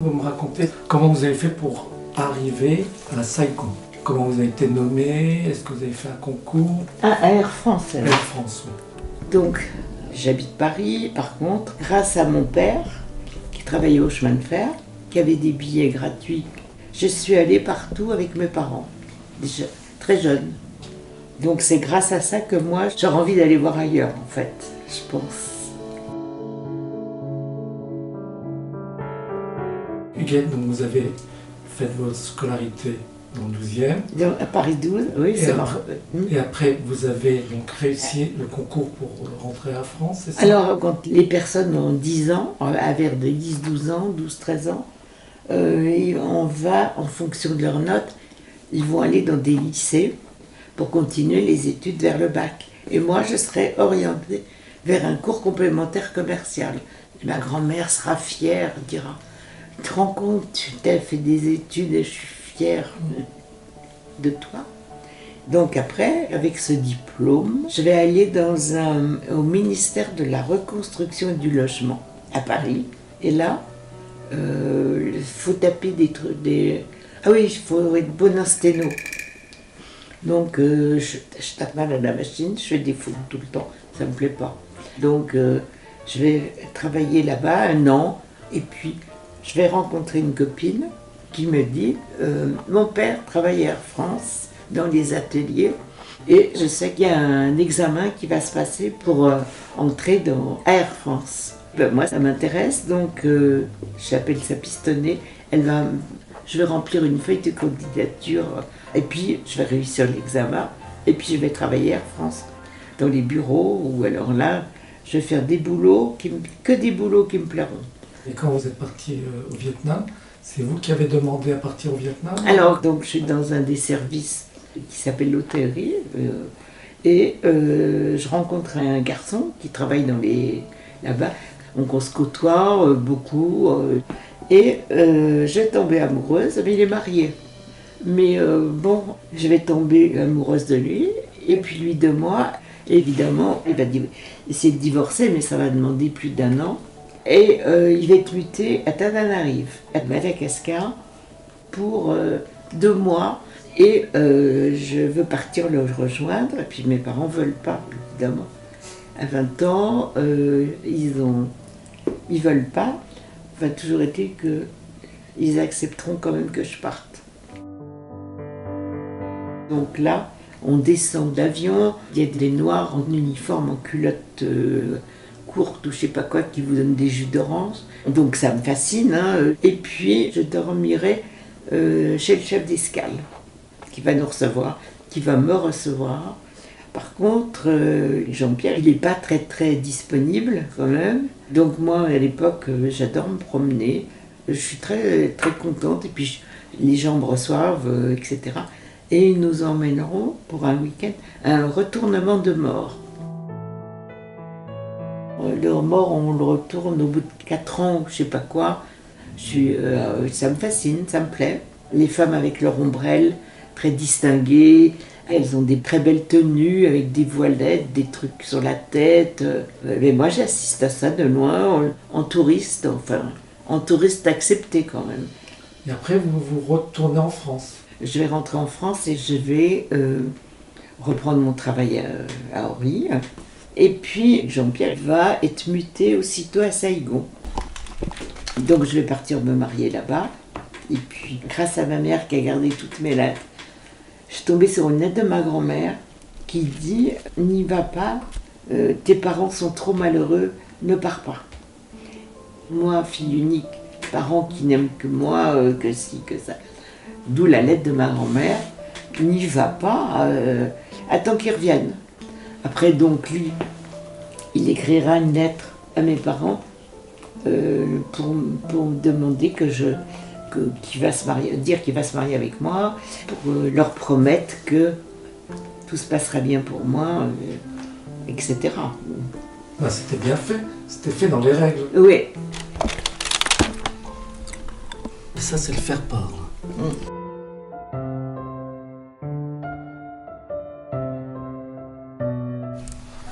Vous me racontez comment vous avez fait pour arriver à Saigon? Comment vous avez été nommé? Est-ce que vous avez fait un concours? À Air France. Air France, oui. Donc, j'habite Paris, par contre, grâce à mon père, qui travaillait au chemin de fer, qui avait des billets gratuits, je suis allée partout avec mes parents, déjà très jeune. Donc c'est grâce à ça que moi, j'aurais envie d'aller voir ailleurs, en fait, je pense. Huguette, donc vous avez fait votre scolarité dans le 12e. À Paris 12, oui, c'est marrant. Et après, vous avez donc réussi le concours pour rentrer à France, c'est ça? Alors, quand les personnes ont 10 ans, vers de 10-12 ans, 12-13 ans, on va, en fonction de leurs notes, ils vont aller dans des lycées pour continuer les études vers le bac. Et moi, je serai orientée vers un cours complémentaire commercial. Ma grand-mère sera fière, dira « Tu te rends compte, tu as fait des études et je suis fière de toi ». Donc après, avec ce diplôme, je vais aller au ministère de la Reconstruction et du Logement à Paris. Et là, il faut taper des trucs, Ah oui, il faut être bon en sténo. Donc je tape mal à la machine, je fais des fautes tout le temps, ça me plaît pas. Donc je vais travailler là-bas 1 an, et puis je vais rencontrer une copine qui me dit mon père travaille à Air France dans les ateliers, et je sais qu'il y a un examen qui va se passer pour entrer dans Air France. Ben, moi ça m'intéresse, donc j'appelle sa pistonnée, je vais remplir une feuille de candidature, et puis je vais réussir l'examen, et puis je vais travailler à Air France dans les bureaux, ou alors là je vais faire des boulots, que des boulots qui me plairont. Et quand vous êtes parti au Vietnam, c'est vous qui avez demandé à partir au Vietnam? Alors, donc, je suis dans un des services qui s'appelle l'hôtellerie, et je rencontre un garçon qui travaille là-bas. Donc, on se côtoie beaucoup, et je vais tomber amoureuse, mais il est marié. Mais bon, je vais tomber amoureuse de lui, et puis lui de moi. Évidemment, il va essayer de divorcer, mais ça va demander plus d'1 an. Et il va être muté à Tananarive, à Madagascar, pour 2 mois. Et je veux partir le rejoindre, et puis mes parents ne veulent pas, évidemment. À 20 ans, ils veulent pas. Ça a toujours été qu'ils accepteront quand même que je parte. Donc là, on descend d'avion, il y a des noirs en uniforme, en culotte courte ou je sais pas quoi, qui vous donnent des jus d'orange. Donc ça me fascine, hein. Et puis je dormirai chez le chef d'escale, qui va nous recevoir, qui va me recevoir. Par contre, Jean-Pierre, il n'est pas très très disponible quand même. Donc moi, à l'époque, j'adore me promener. Je suis très très contente, et puis les gens me reçoivent, etc. Et ils nous emmèneront pour un week-end à un retournement de mort. Le mort, on le retourne au bout de 4 ans, je sais pas quoi. Ça me fascine, ça me plaît. Les femmes avec leur ombrelle, très distinguées, elles ont des très belles tenues avec des voilettes, des trucs sur la tête. Mais moi, j'assiste à ça de loin, en touriste, enfin, en touriste accepté quand même. Et après, vous retournez en France? Je vais rentrer en France et je vais reprendre mon travail à Orly. Et puis Jean-Pierre va être muté aussitôt à Saigon. Donc je vais partir me marier là-bas. Et puis grâce à ma mère qui a gardé toutes mes lettres, je suis tombée sur une lettre de ma grand-mère qui dit « N'y va pas, tes parents sont trop malheureux, ne pars pas ». Moi, fille unique, parents qui n'aiment que moi, que ci, que ça. D'où la lettre de ma grand-mère, « N'y va pas, attends qu'ils reviennent ». Après, donc, lui, il écrira une lettre à mes parents pour me demander qu'il va se marier, dire qu'il va se marier avec moi, pour leur promettre que tout se passera bien pour moi, etc. Ben, c'était bien fait, c'était fait dans les règles. Oui. Et ça, c'est le faire-part.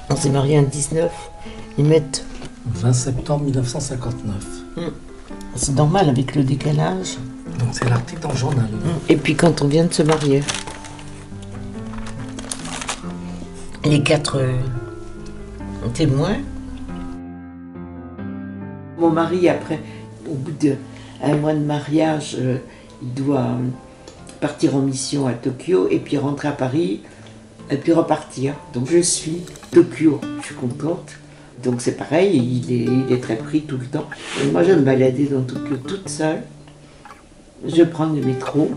On s'est marié en 19, ils mettent 20 septembre 1959. C'est normal avec le décalage. Donc c'est l'article dans le journal. Et puis quand on vient de se marier. Les 4 témoins. Mon mari, après, au bout d'1 mois de mariage, il doit partir en mission à Tokyo et puis rentrer à Paris et puis repartir. Donc je suis Tokyo, je suis contente. Donc c'est pareil, il est très pris tout le temps. Et moi je me baladais dans Tokyo toute seule. Je prends le métro.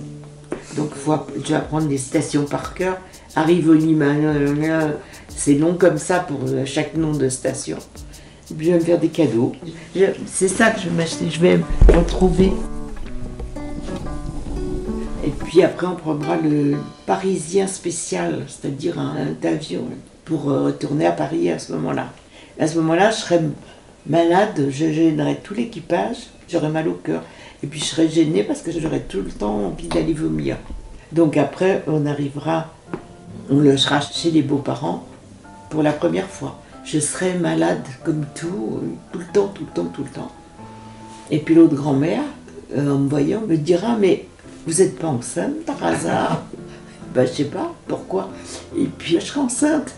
Donc je vais apprendre les stations par cœur. Arrive au Nîmes, c'est long comme ça pour chaque nom de station. Je vais me faire des cadeaux. C'est ça que je vais m'acheter, je vais me retrouver. Et puis après on prendra le parisien spécial, c'est-à-dire un avion pour retourner à Paris à ce moment-là. À ce moment-là, je serais malade, je gênerais tout l'équipage, j'aurais mal au cœur. Et puis je serais gênée parce que j'aurais tout le temps envie d'aller vomir. Donc après, on logera chez les beaux-parents pour la première fois. Je serais malade comme tout le temps, tout le temps, tout le temps. Et puis l'autre grand-mère, en me voyant, me dira, mais vous n'êtes pas enceinte par hasard? Ben, je sais pas, pourquoi? Et puis je serai enceinte.